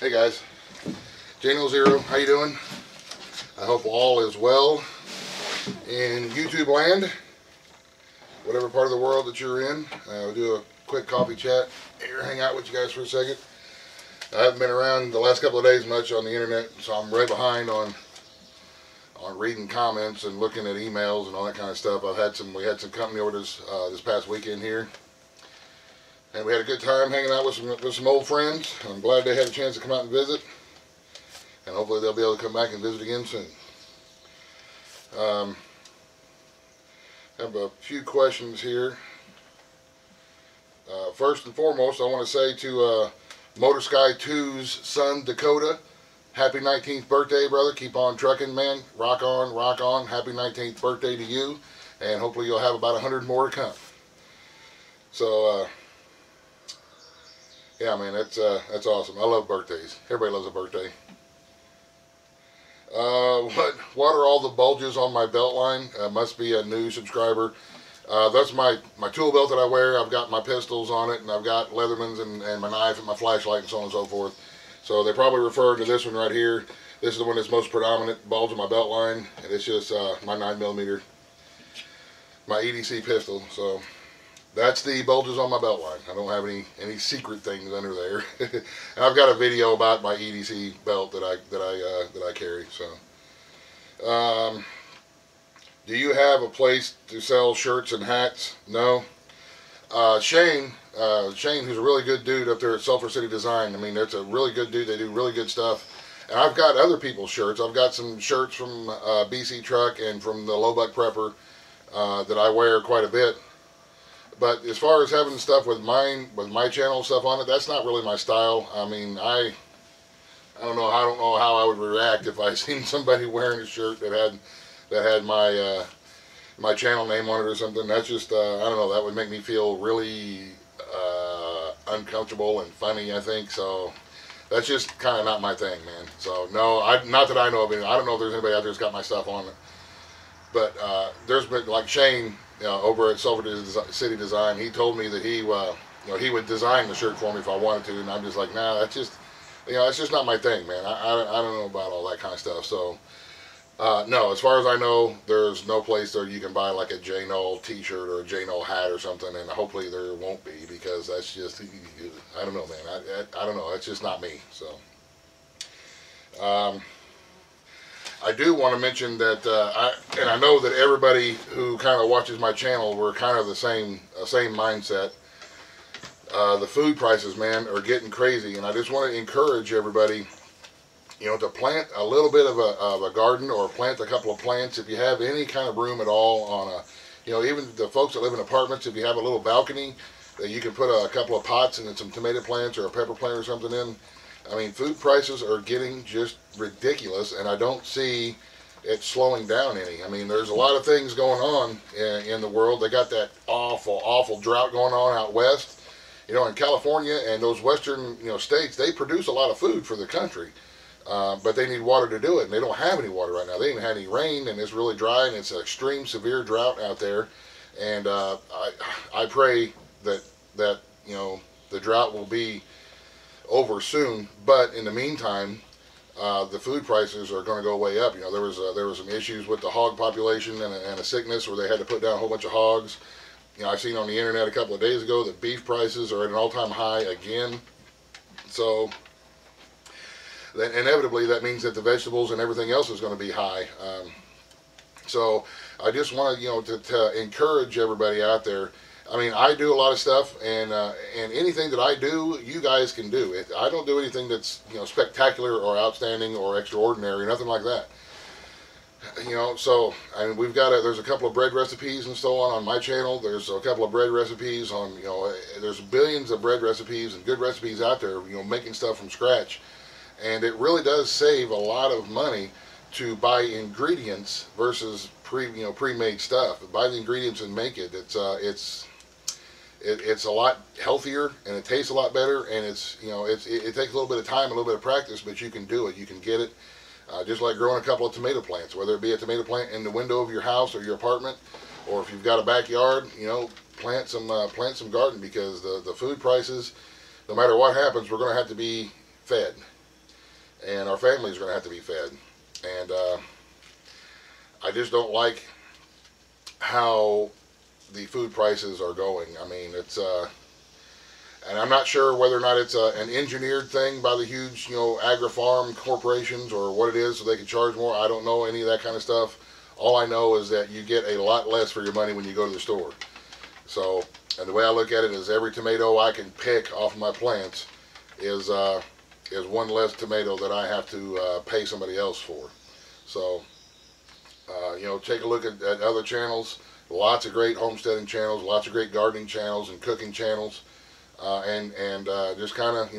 Hey guys, Jano0, how you doing? I hope all is well in YouTube land, whatever part of the world that you're in. We'll do a quick coffee chat here, hang out with you guys for a second. I haven't been around the last couple of days much on the internet, so I'm right behind on reading comments and looking at emails and all that kind of stuff. We had some company orders this past weekend here, and we had a good time hanging out with some old friends. I'm glad they had a chance to come out and visit, and hopefully they'll be able to come back and visit again soon. I have a few questions here. First and foremost, I want to say to Motor Sky 2's son, Dakota, happy 19th birthday, brother. Keep on trucking, man. Rock on, rock on. Happy 19th birthday to you, and hopefully you'll have about 100 more to come. So, yeah, man, that's awesome. I love birthdays. Everybody loves a birthday. What are all the bulges on my belt line? Must be a new subscriber. That's my tool belt that I wear. I've got my pistols on it, and I've got Leathermans and my knife and my flashlight and so on and so forth. So they probably refer to this one right here. This is the one that's most predominant bulge on my belt line, and it's just my 9mm, my EDC pistol. So that's the bulges on my belt line. I don't have any secret things under there. And I've got a video about my EDC belt that I carry. So, do you have a place to sell shirts and hats? No. Shane, who's a really good dude up there at Sulphur City Design. I mean, that's a really good dude. They do really good stuff. And I've got other people's shirts. I've got some shirts from BC Truck and from the Low Buck Prepper that I wear quite a bit. But as far as having stuff with my channel stuff on it, that's not really my style. I mean, I don't know how I would react if I seen somebody wearing a shirt that had my my channel name on it or something. That's just I don't know. That would make me feel really uncomfortable and funny, I think. So that's just kind of not my thing, man. So no, not that I know of. I don't know if there's anybody out there that's got my stuff on it. But there's been, like Shane, over at Sulphur City Design, he told me that he would design the shirt for me if I wanted to, and I'm just like, nah, that's just, it's just not my thing, man. I don't know about all that kind of stuff. So no, as far as I know, there's no place there you can buy like a J Knoll t-shirt or a J Knoll hat or something, and hopefully there won't be, because that's just, I don't know, man. I don't know. It's just not me. So I do want to mention that, I know that everybody who kind of watches my channel, we're kind of the same mindset. The food prices, man, are getting crazy, and I just want to encourage everybody, to plant a little bit of a garden, or plant a couple of plants if you have any kind of room at all on a, even the folks that live in apartments, if you have a little balcony that you can put a couple of pots and then some tomato plants or a pepper plant or something in. I mean, food prices are getting just ridiculous, and I don't see it slowing down any. I mean, there's a lot of things going on in the world. They got that awful drought going on out west. In California and those western, states, they produce a lot of food for the country. But they need water to do it, and they don't have any water right now. They ain't had any rain, and it's really dry, and it's an extreme, severe drought out there. And I pray that the drought will be over soon. But in the meantime, the food prices are going to go way up. There was some issues with the hog population and a sickness where they had to put down a whole bunch of hogs. I've seen on the internet a couple of days ago that beef prices are at an all-time high again. So then inevitably that means that the vegetables and everything else is going to be high. So I just want to encourage everybody out there. I mean, I do a lot of stuff, and anything that I do, you guys can do. I don't do anything that's spectacular or outstanding or extraordinary, nothing like that. So I mean, there's a couple of bread recipes and so on my channel. There's a couple of bread recipes on there's billions of bread recipes and good recipes out there. Making stuff from scratch, and it really does save a lot of money to buy ingredients versus pre-made stuff. Buy the ingredients and make it. It's a lot healthier, and it tastes a lot better, and it takes a little bit of time, a little bit of practice, but you can do it. You can get it. Just like growing a couple of tomato plants, whether it be a tomato plant in the window of your house or your apartment, or if you've got a backyard, plant some garden, because the food prices, no matter what happens, we're going to have to be fed. and our families are going to have to be fed. And I just don't like how the food prices are going. I mean, it's and I'm not sure whether or not it's an engineered thing by the huge, agri-farm corporations or what it is, so they can charge more. I don't know any of that kind of stuff. All I know is that you get a lot less for your money when you go to the store. So, and the way I look at it is every tomato I can pick off of my plants is one less tomato that I have to pay somebody else for. So, take a look at other channels. Lots of great homesteading channels, lots of great gardening channels and cooking channels. And just kind of,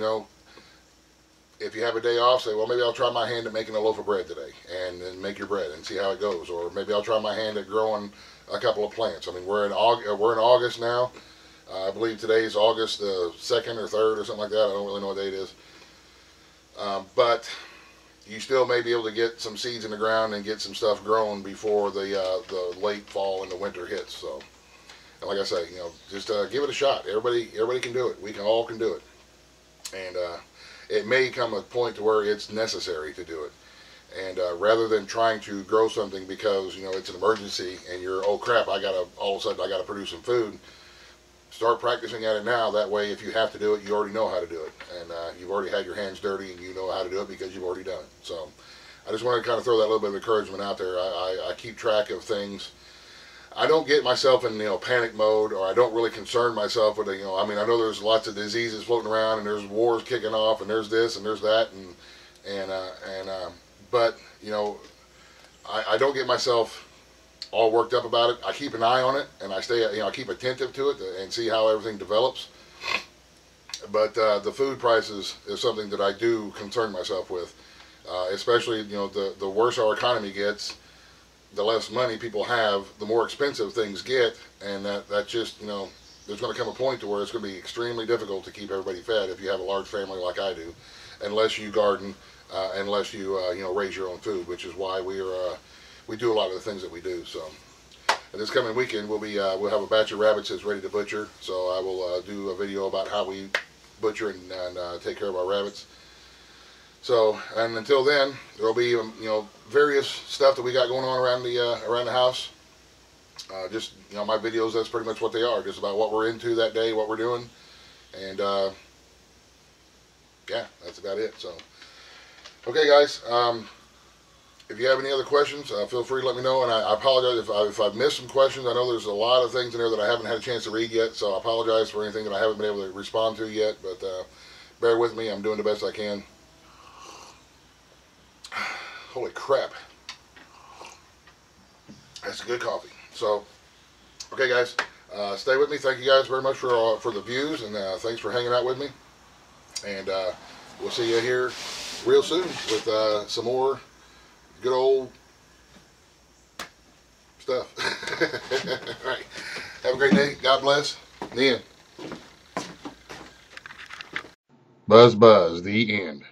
if you have a day off, say, well, maybe I'll try my hand at making a loaf of bread today, and then make your bread and see how it goes. Or maybe I'll try my hand at growing a couple of plants. I mean, we're in August now. I believe today is August the 2nd or 3rd or something like that. I don't really know what day it is. But you still may be able to get some seeds in the ground and get some stuff grown before the late fall and the winter hits. So. And like I say, just give it a shot. Everybody can do it. We all can do it. And it may come a point to where it's necessary to do it. And rather than trying to grow something because it's an emergency and you're, oh crap, all of a sudden I gotta produce some food. Start practicing at it now. That way, if you have to do it, you already know how to do it, and you've already had your hands dirty and you know how to do it because you've already done it. So, I just wanted to kind of throw that little bit of encouragement out there. I keep track of things. I don't get myself in panic mode, or I don't really concern myself with I know there's lots of diseases floating around, and there's wars kicking off, and there's this and there's that, but I don't get myself all worked up about it. I keep an eye on it, and I keep attentive to it and see how everything develops. But the food prices is something that I do concern myself with, especially the worse our economy gets. The less money people have, the more expensive things get, and that just, there's going to come a point to where it's going to be extremely difficult to keep everybody fed if you have a large family like I do, unless you garden, unless you, raise your own food, which is why we do a lot of the things that we do. So, and this coming weekend, we'll have a batch of rabbits that's ready to butcher, so I will do a video about how we butcher and take care of our rabbits. So, and until then, there will be, various stuff that we got going on around the house. Just, my videos, that's pretty much what they are. Just about what we're into that day, what we're doing. And, yeah, that's about it. So, okay, guys. If you have any other questions, feel free to let me know. And I apologize if I've missed some questions. I know there's a lot of things in there that I haven't had a chance to read yet. So, I apologize for anything that I haven't been able to respond to yet. But, bear with me. I'm doing the best I can. Holy crap. That's good coffee. So, okay guys, stay with me. Thank you guys very much for the views, and thanks for hanging out with me. And we'll see you here real soon with some more good old stuff. All right. Have a great day. God bless. The end. Buzz, buzz. The end.